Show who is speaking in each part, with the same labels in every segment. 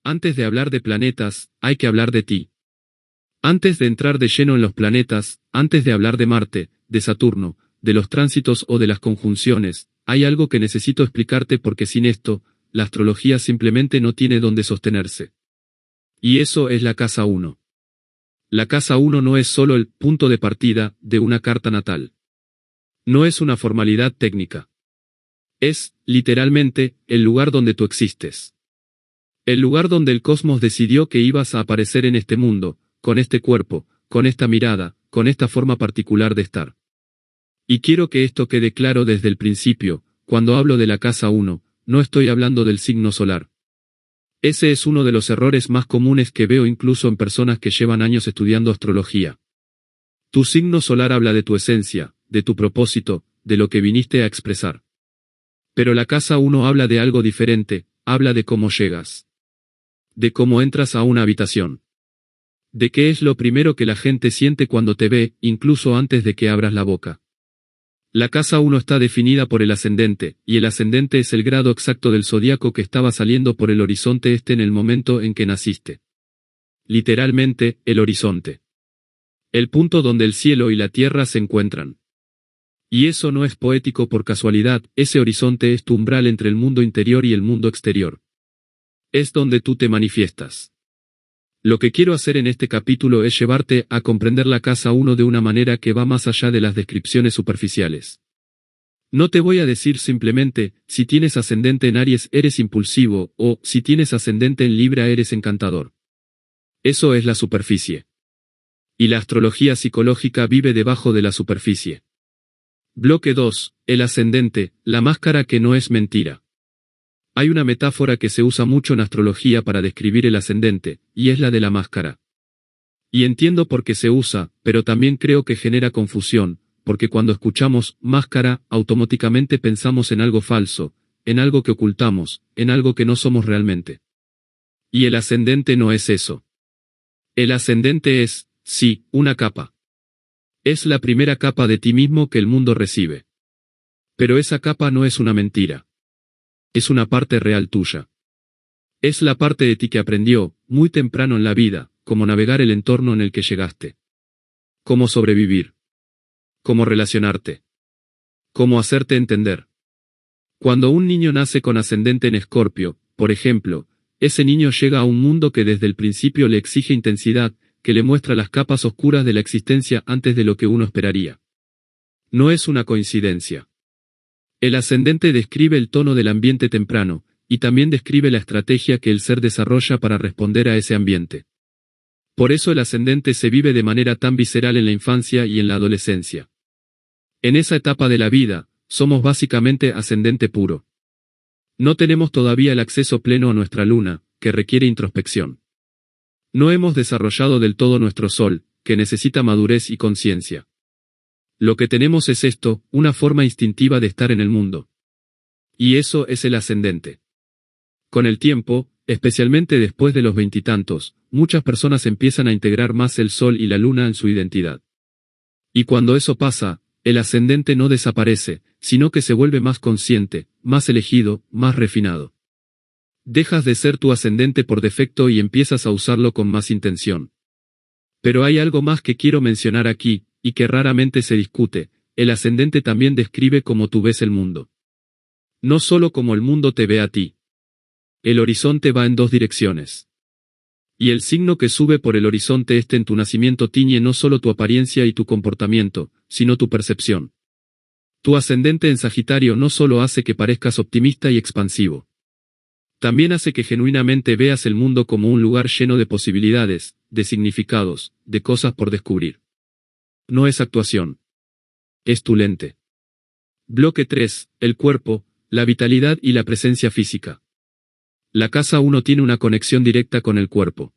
Speaker 1: Antes de hablar de planetas, hay que hablar de ti. Antes de entrar de lleno en los planetas, antes de hablar de Marte, de Saturno, de los tránsitos o de las conjunciones, hay algo que necesito explicarte porque sin esto, la astrología simplemente no tiene dónde sostenerse. Y eso es la casa 1. La casa 1 no es solo el punto de partida de una carta natal. No es una formalidad técnica. Es, literalmente, el lugar donde tú existes. El lugar donde el cosmos decidió que ibas a aparecer en este mundo, con este cuerpo, con esta mirada, con esta forma particular de estar. Y quiero que esto quede claro desde el principio, cuando hablo de la casa 1, no estoy hablando del signo solar. Ese es uno de los errores más comunes que veo incluso en personas que llevan años estudiando astrología. Tu signo solar habla de tu esencia, de tu propósito, de lo que viniste a expresar. Pero la casa 1 habla de algo diferente, habla de cómo llegas. De cómo entras a una habitación. De qué es lo primero que la gente siente cuando te ve, incluso antes de que abras la boca. La casa 1 está definida por el ascendente, y el ascendente es el grado exacto del zodiaco que estaba saliendo por el horizonte este en el momento en que naciste. Literalmente, el horizonte. El punto donde el cielo y la tierra se encuentran. Y eso no es poético por casualidad, ese horizonte es tu umbral entre el mundo interior y el mundo exterior. Es donde tú te manifiestas. Lo que quiero hacer en este capítulo es llevarte a comprender la casa 1 de una manera que va más allá de las descripciones superficiales. No te voy a decir simplemente, si tienes ascendente en Aries eres impulsivo, o si tienes ascendente en Libra eres encantador. Eso es la superficie. Y la astrología psicológica vive debajo de la superficie. Bloque 2, el ascendente, la máscara que no es mentira. Hay una metáfora que se usa mucho en astrología para describir el ascendente, y es la de la máscara. Y entiendo por qué se usa, pero también creo que genera confusión, porque cuando escuchamos máscara, automáticamente pensamos en algo falso, en algo que ocultamos, en algo que no somos realmente. Y el ascendente no es eso. El ascendente es, sí, una capa. Es la primera capa de ti mismo que el mundo recibe. Pero esa capa no es una mentira. Es una parte real tuya. Es la parte de ti que aprendió, muy temprano en la vida, cómo navegar el entorno en el que llegaste. Cómo sobrevivir. Cómo relacionarte. Cómo hacerte entender. Cuando un niño nace con ascendente en Escorpio, por ejemplo, ese niño llega a un mundo que desde el principio le exige intensidad, que le muestra las capas oscuras de la existencia antes de lo que uno esperaría. No es una coincidencia. El ascendente describe el tono del ambiente temprano, y también describe la estrategia que el ser desarrolla para responder a ese ambiente. Por eso el ascendente se vive de manera tan visceral en la infancia y en la adolescencia. En esa etapa de la vida, somos básicamente ascendente puro. No tenemos todavía el acceso pleno a nuestra luna, que requiere introspección. No hemos desarrollado del todo nuestro sol, que necesita madurez y conciencia. Lo que tenemos es esto, una forma instintiva de estar en el mundo. Y eso es el ascendente. Con el tiempo, especialmente después de los veintitantos, muchas personas empiezan a integrar más el sol y la luna en su identidad. Y cuando eso pasa, el ascendente no desaparece, sino que se vuelve más consciente, más elegido, más refinado. Dejas de ser tu ascendente por defecto y empiezas a usarlo con más intención. Pero hay algo más que quiero mencionar aquí, y que raramente se discute, el ascendente también describe cómo tú ves el mundo. No solo como el mundo te ve a ti. El horizonte va en dos direcciones. Y el signo que sube por el horizonte este en tu nacimiento tiñe no solo tu apariencia y tu comportamiento, sino tu percepción. Tu ascendente en Sagitario no solo hace que parezcas optimista y expansivo. También hace que genuinamente veas el mundo como un lugar lleno de posibilidades, de significados, de cosas por descubrir. No es actuación. Es tu lente. Bloque 3, el cuerpo, la vitalidad y la presencia física. La casa 1 tiene una conexión directa con el cuerpo.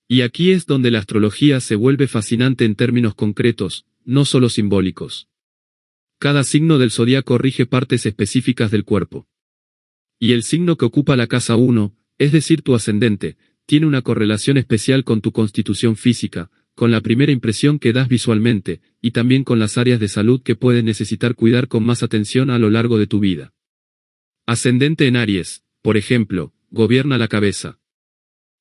Speaker 1: Y aquí es donde la astrología se vuelve fascinante en términos concretos, no solo simbólicos. Cada signo del zodiaco rige partes específicas del cuerpo. Y el signo que ocupa la casa 1, es decir tu ascendente, tiene una correlación especial con tu constitución física, con la primera impresión que das visualmente, y también con las áreas de salud que puedes necesitar cuidar con más atención a lo largo de tu vida. Ascendente en Aries, por ejemplo, gobierna la cabeza.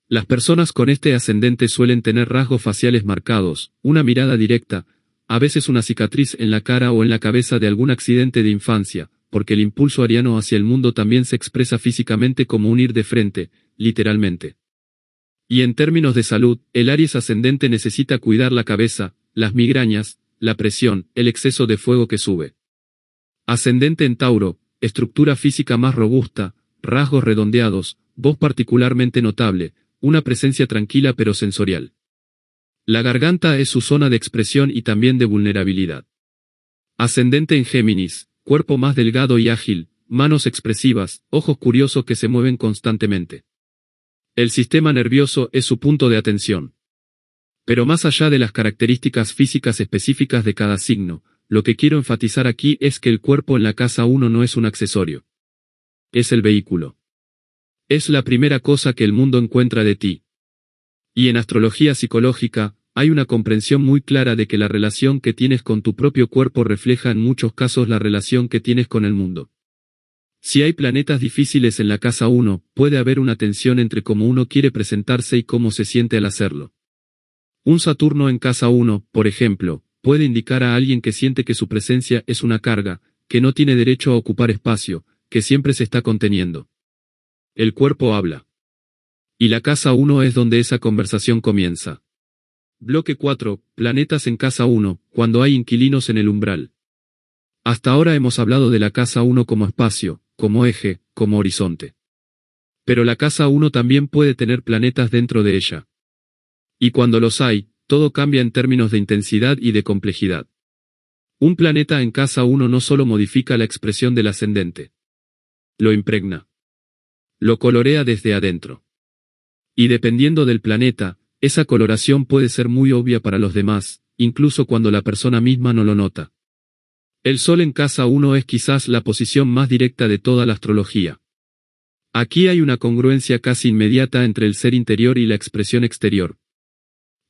Speaker 1: Las personas con este ascendente suelen tener rasgos faciales marcados, una mirada directa, a veces una cicatriz en la cara o en la cabeza de algún accidente de infancia, porque el impulso ariano hacia el mundo también se expresa físicamente como un ir de frente, literalmente. Y en términos de salud, el Aries ascendente necesita cuidar la cabeza, las migrañas, la presión, el exceso de fuego que sube. Ascendente en Tauro, estructura física más robusta, rasgos redondeados, voz particularmente notable, una presencia tranquila pero sensorial. La garganta es su zona de expresión y también de vulnerabilidad. Ascendente en Géminis, cuerpo más delgado y ágil, manos expresivas, ojos curiosos que se mueven constantemente. El sistema nervioso es su punto de atención. Pero más allá de las características físicas específicas de cada signo, lo que quiero enfatizar aquí es que el cuerpo en la casa 1 no es un accesorio. Es el vehículo. Es la primera cosa que el mundo encuentra de ti. Y en astrología psicológica, hay una comprensión muy clara de que la relación que tienes con tu propio cuerpo refleja en muchos casos la relación que tienes con el mundo. Si hay planetas difíciles en la casa 1, puede haber una tensión entre cómo uno quiere presentarse y cómo se siente al hacerlo. Un Saturno en casa 1, por ejemplo, puede indicar a alguien que siente que su presencia es una carga, que no tiene derecho a ocupar espacio, que siempre se está conteniendo. El cuerpo habla. Y la casa 1 es donde esa conversación comienza. Bloque 4, planetas en casa 1, cuando hay inquilinos en el umbral. Hasta ahora hemos hablado de la casa 1 como espacio, como eje, como horizonte. Pero la casa 1 también puede tener planetas dentro de ella. Y cuando los hay, todo cambia en términos de intensidad y de complejidad. Un planeta en casa 1 no solo modifica la expresión del ascendente. Lo impregna. Lo colorea desde adentro. Y dependiendo del planeta, esa coloración puede ser muy obvia para los demás, incluso cuando la persona misma no lo nota. El Sol en casa 1 es quizás la posición más directa de toda la astrología. Aquí hay una congruencia casi inmediata entre el ser interior y la expresión exterior.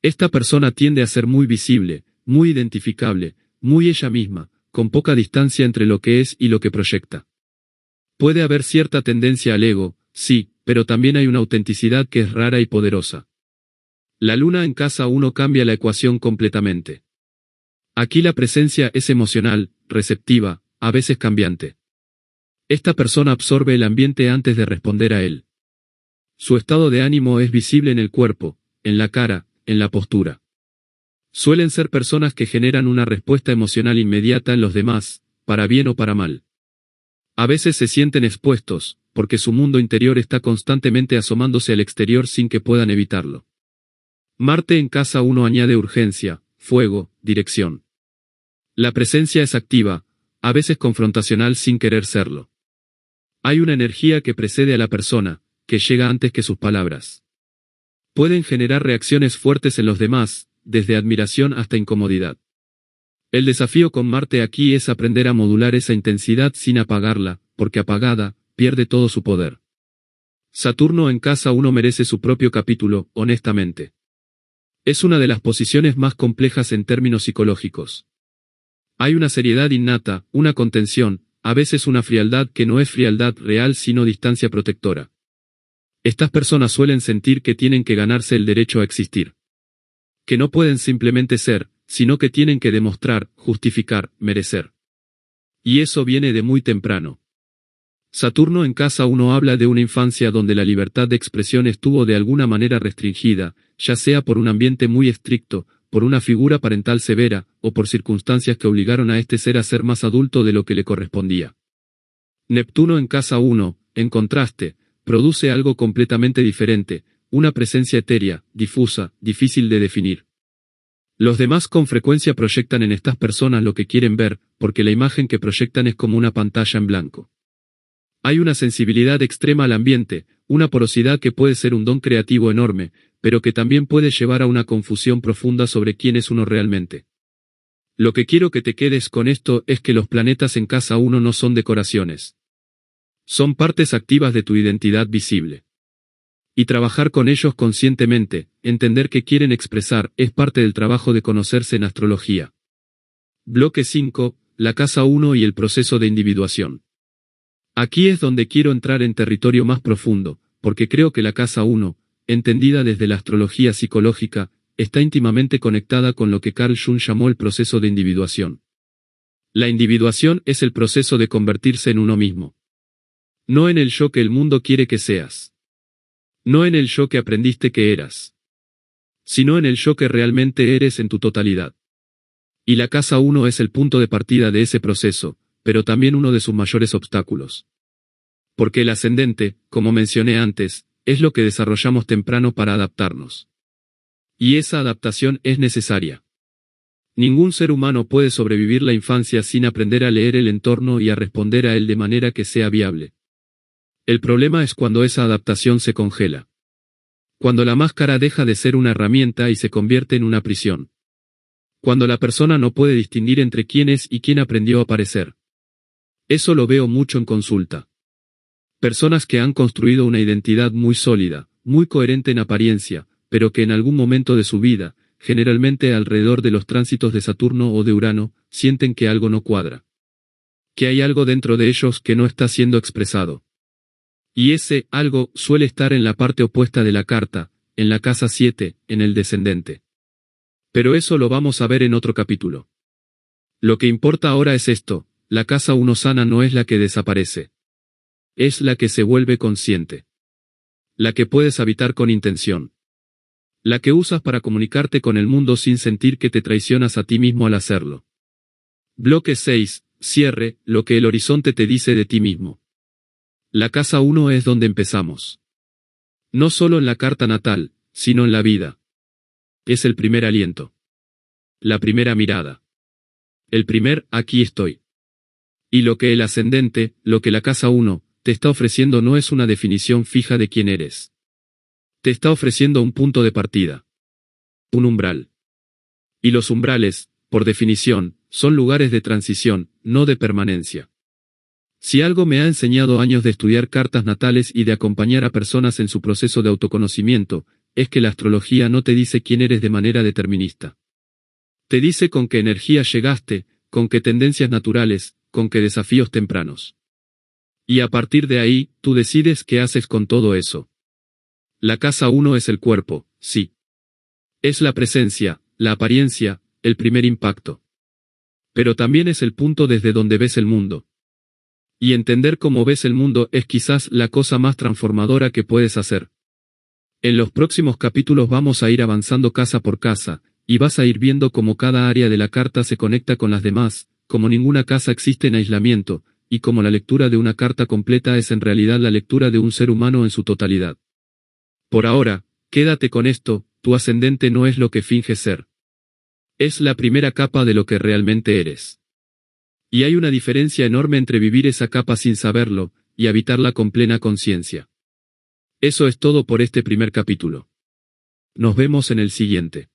Speaker 1: Esta persona tiende a ser muy visible, muy identificable, muy ella misma, con poca distancia entre lo que es y lo que proyecta. Puede haber cierta tendencia al ego, sí, pero también hay una autenticidad que es rara y poderosa. La luna en casa 1 cambia la ecuación completamente. Aquí la presencia es emocional, receptiva, a veces cambiante. Esta persona absorbe el ambiente antes de responder a él. Su estado de ánimo es visible en el cuerpo, en la cara, en la postura. Suelen ser personas que generan una respuesta emocional inmediata en los demás, para bien o para mal. A veces se sienten expuestos, porque su mundo interior está constantemente asomándose al exterior sin que puedan evitarlo. Marte en casa 1 añade urgencia, fuego, dirección. La presencia es activa, a veces confrontacional sin querer serlo. Hay una energía que precede a la persona, que llega antes que sus palabras. Pueden generar reacciones fuertes en los demás, desde admiración hasta incomodidad. El desafío con Marte aquí es aprender a modular esa intensidad sin apagarla, porque apagada, pierde todo su poder. Saturno en casa 1 merece su propio capítulo, honestamente. Es una de las posiciones más complejas en términos psicológicos. Hay una seriedad innata, una contención, a veces una frialdad que no es frialdad real sino distancia protectora. Estas personas suelen sentir que tienen que ganarse el derecho a existir. Que no pueden simplemente ser, sino que tienen que demostrar, justificar, merecer. Y eso viene de muy temprano. Saturno en casa 1 habla de una infancia donde la libertad de expresión estuvo de alguna manera restringida, ya sea por un ambiente muy estricto, por una figura parental severa, o por circunstancias que obligaron a este ser a ser más adulto de lo que le correspondía. Neptuno en casa 1, en contraste, produce algo completamente diferente, una presencia etérea, difusa, difícil de definir. Los demás con frecuencia proyectan en estas personas lo que quieren ver, porque la imagen que proyectan es como una pantalla en blanco. Hay una sensibilidad extrema al ambiente, una porosidad que puede ser un don creativo enorme, pero que también puede llevar a una confusión profunda sobre quién es uno realmente. Lo que quiero que te quedes con esto es que los planetas en casa 1 no son decoraciones. Son partes activas de tu identidad visible. Y trabajar con ellos conscientemente, entender qué quieren expresar, es parte del trabajo de conocerse en astrología. Bloque 5, la casa 1 y el proceso de individuación. Aquí es donde quiero entrar en territorio más profundo, porque creo que la casa 1, entendida desde la astrología psicológica, está íntimamente conectada con lo que Carl Jung llamó el proceso de individuación. La individuación es el proceso de convertirse en uno mismo. No en el yo que el mundo quiere que seas. No en el yo que aprendiste que eras. Sino en el yo que realmente eres en tu totalidad. Y la casa 1 es el punto de partida de ese proceso, pero también uno de sus mayores obstáculos. Porque el ascendente, como mencioné antes, es lo que desarrollamos temprano para adaptarnos. Y esa adaptación es necesaria. Ningún ser humano puede sobrevivir la infancia sin aprender a leer el entorno y a responder a él de manera que sea viable. El problema es cuando esa adaptación se congela. Cuando la máscara deja de ser una herramienta y se convierte en una prisión. Cuando la persona no puede distinguir entre quién es y quién aprendió a parecer. Eso lo veo mucho en consulta. Personas que han construido una identidad muy sólida, muy coherente en apariencia, pero que en algún momento de su vida, generalmente alrededor de los tránsitos de Saturno o de Urano, sienten que algo no cuadra. Que hay algo dentro de ellos que no está siendo expresado. Y ese algo suele estar en la parte opuesta de la carta, en la casa 7, en el descendente. Pero eso lo vamos a ver en otro capítulo. Lo que importa ahora es esto: la casa 1 sana no es la que desaparece. Es la que se vuelve consciente. La que puedes habitar con intención. La que usas para comunicarte con el mundo sin sentir que te traicionas a ti mismo al hacerlo. Bloque 6. Cierre, lo que el horizonte te dice de ti mismo. La casa 1 es donde empezamos. No solo en la carta natal, sino en la vida. Es el primer aliento. La primera mirada. El primer aquí estoy. Y lo que el ascendente, lo que la casa 1, te está ofreciendo no es una definición fija de quién eres. Te está ofreciendo un punto de partida. Un umbral. Y los umbrales, por definición, son lugares de transición, no de permanencia. Si algo me ha enseñado años de estudiar cartas natales y de acompañar a personas en su proceso de autoconocimiento, es que la astrología no te dice quién eres de manera determinista. Te dice con qué energía llegaste, con qué tendencias naturales, con qué desafíos tempranos. Y a partir de ahí, tú decides qué haces con todo eso. La casa 1 es el cuerpo, sí. Es la presencia, la apariencia, el primer impacto. Pero también es el punto desde donde ves el mundo. Y entender cómo ves el mundo es quizás la cosa más transformadora que puedes hacer. En los próximos capítulos vamos a ir avanzando casa por casa, y vas a ir viendo cómo cada área de la carta se conecta con las demás, como ninguna casa existe en aislamiento, y como la lectura de una carta completa es en realidad la lectura de un ser humano en su totalidad. Por ahora, quédate con esto: tu ascendente no es lo que finges ser. Es la primera capa de lo que realmente eres. Y hay una diferencia enorme entre vivir esa capa sin saberlo, y habitarla con plena conciencia. Eso es todo por este primer capítulo. Nos vemos en el siguiente.